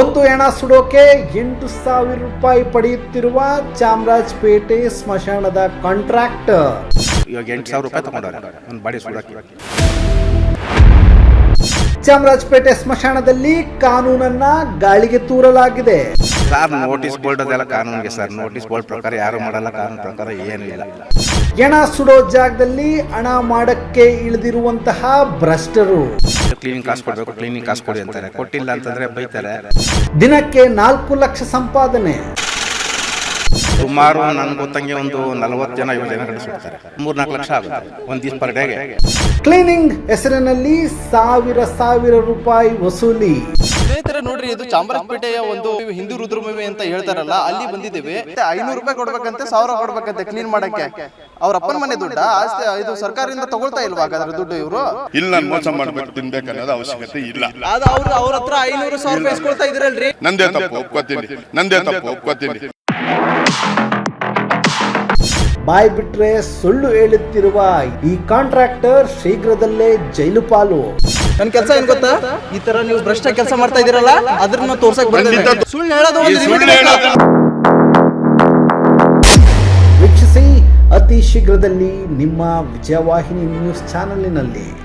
ಒಂದು ಹೆಣ ಸುಡೋಕೆ 8,000 ರೂಪಾಯಿ ಪಡೆಯುತ್ತಿರುವ ಚಾಮರಾಜಪೇಟೆ ಸ್ಮಶಾನದ ಕಾಂಟ್ರಾಕ್ಟರ್. ಇವಾಗ 8,000 ರೂಪಾಯಿ ತಗೊಂಡವ್ರೆ ಒಂದು ಬಾಡಿ ಸುಡಕ್ಕೆ. ಚಾಮರಾಜಪೇಟೆ ಸ್ಮಶಾನದಲ್ಲಿ ಕಾನೂನನ್ನ ಗಾಳಿಗೆ ತೂರಲಾಗಿದೆ. ಸರ್, ನೋಟಿಸ್ ಬೋರ್ಡ್ ಅದೆಲ್ಲ ಕಾನೂನಿಗೆ ಸರ್. ನೋಟಿಸ್ ಬೋರ್ಡ್ ಪ್ರಕಾರ ಯಾರು ಮಾಡಲ್ಲ, ಕಾನೂನು ಪ್ರಕಾರ ಏನೂ ಇಲ್ಲ. ಹೆಣ ಸುಡೋ ಜಾಗದಲ್ಲಿ ಹಣ ಮಾಡಕ್ಕೆ ಇಳಿದಿರುವಂತಹ ಭ್ರಷ್ಟರು. ಕ್ಲೀನಿಂಗ್ ಕಾಸು ಕೊಡಬೇಕು, ಕ್ಲೀನಿಂಗ್ ಕಾಸು ಕೊಡಿ ಅಂತಾರೆ. ಕೊಟ್ಟಿಲ್ಲ ಅಂತಂದ್ರೆ ಬೈತಾರೆ. ದಿನಕ್ಕೆ 4 ಲಕ್ಷ ಸಂಪಾದನೆ. ಸುಮಾರು ನನ್ಗೆ ಗೊತ್ತಂಗೆ ಒಂದು 40 ಜನ 50 ಜನ ಕಳಿಸ್ಬಿಡ್ತಾರೆ. 3-4 ಲಕ್ಷ ಆಗುತ್ತೆ ಒಂದು ದಿವಸ ಪರ್ ಡೇಗೆ. ಕ್ಲೀನಿಂಗ್ ಹೆಸರಿನಲ್ಲಿ ಸಾವಿರ ರೂಪಾಯಿ ವಸೂಲಿ. ಸ್ನೇಹಿತರೆ ನೋಡ್ರಿ, ಇದು ಚಾಮರಾಜಪೇಟೆಯ ಒಂದು ಹಿಂದೂ ರುದ್ರಭೂಮಿ ಅಂತ ಹೇಳ್ತಾರಲ್ಲ, ಅಲ್ಲಿ ಬಂದಿದ್ದೇವೆ. 500 ರೂಪಾಯಿ ಕೊಡ್ಬೇಕಂತೆ, 1000 ಕೊಡ್ಬೇಕಂತೆ ಕ್ಲೀನ್ ಮಾಡಕ್ಕೆ. ಅವ್ರ ಅಪ್ಪನ ಮನೆ ದುಡ್ಡ ಆಸ್ತಿ ಇದು ಸರ್ಕಾರದಿಂದ ತಗೊಳ್ತಾ ಇಲ್ವಾ ಹಾಗಾದ್ರೆ ದುಡ್ಡು ಇವರು? ಇಲ್ಲ, ಮೋಸ ಮಾಡ್ಬೇಕು, ತಿನ್ಬೇಕು ಅನ್ನೋದು ಅವಶ್ಯಕತೆ ಇಲ್ಲ. ಅದು ಅವ್ರ ಹತ್ರ 500,000 ರೂಪಾಯಿ ಇಸ್ಕೊಳ್ತಾ ಇದ್ರಲ್ರಿ. ನಂದೇ ತಪ್ಪು ಒಪ್ಕೋತೀನಿ. ಬಾಯ್ ಬಿಟ್ರೆ ಸುಳ್ಳು ಹೇಳುತ್ತಿರುವ ಈ ಕಾಂಟ್ರಾಕ್ಟರ್ ಶೀಘ್ರದಲ್ಲೇ ಜೈಲು ಪಾಲು. ನನ್ ಕೆಲಸ ಏನ್ ಗೊತ್ತಾ, ಈ ತರ ನೀವು ಭ್ರಷ್ಟ ಕೆಲಸ ಮಾಡ್ತಾ ಇದೀರಲ್ಲ, ಅದ್ರನ್ನ ತೋರ್ಸಕ್ ಬಂದಿದ್ದೆ. ಸುಳ್ಳು ಹೇಳೋದು ವೀಕ್ಷಿಸಿ ಅತಿ ಶೀಘ್ರದಲ್ಲಿ ನಿಮ್ಮ ವಿಜಯವಾಹಿನಿ ನ್ಯೂಸ್ ಚಾನೆಲ್ನಲ್ಲಿ.